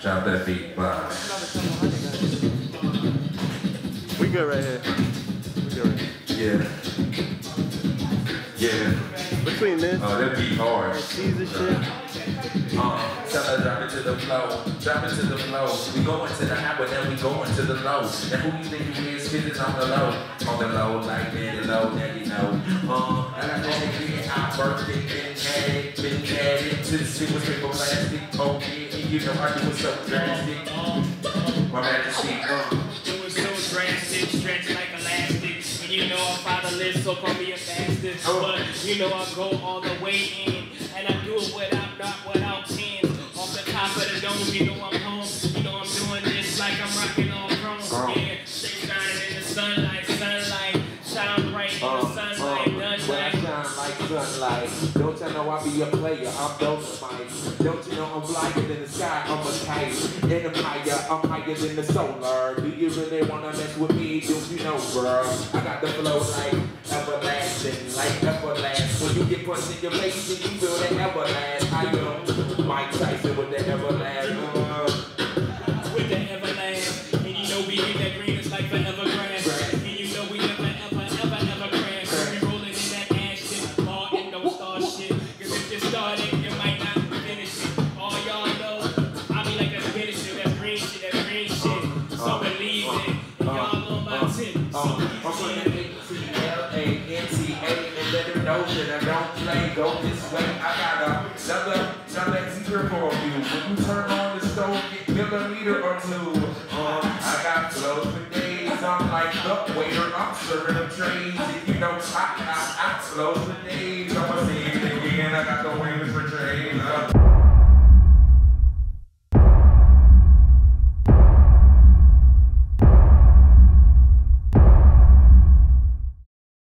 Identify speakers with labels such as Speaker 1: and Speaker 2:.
Speaker 1: Drop that beat box.
Speaker 2: We good right here. We good right here.
Speaker 1: Yeah.
Speaker 2: Between this.
Speaker 1: Oh, that beat hard.
Speaker 2: Cheese and shit.
Speaker 1: Tell her drop it to the flow, drop it to the flow. We going to the high, but then we going to the low. And who you think you is sitting on the low, like daddy low, daddy know. I got that beat, I birthed it, been had it, to the shit was paper plastic. Oh yeah, and you know I do it so drastic. My majesty,
Speaker 3: It was so drastic, stretched like elastic. And you know I'm fatherless, so call me a bastard. But you know I go all the way in, and I do it without pins. Off the top of the dome, you know I'm home. You know I'm doing this like I'm rocking on chrome. Yeah, stay shining in the sunlight, shine bright in the sunlight, done
Speaker 4: I shine like sunlight. Don't you know I be a player? I'm dynamite. Don't you know I'm flyer than the sky? I'm a kite. And I'm higher than the solar. Do you really wanna mess with me? Don't you know, bro? I got the flow like everlasting. When you get punched in your face and you feel that everlast. I am Mike Cypher with the everlast.
Speaker 3: With the everlast. And you know we get that green, it's like forever grass. And you know we never crash. We rolling in that ass shit, ball and don't start shit. Cause if you start it, you might not finish it. All y'all know, I be like that's green shit. So believe it, and y'all on my tip. So
Speaker 4: I'm gonna ATLANTA and let them know that I don't play. Go this way. I got another secret for you. When you turn on the stove, get millimeter or two. I got flows for days. I'm like the waiter. I'm serving them trays. If you know, I flows for days. I'ma say it again. I got the waiters for trays.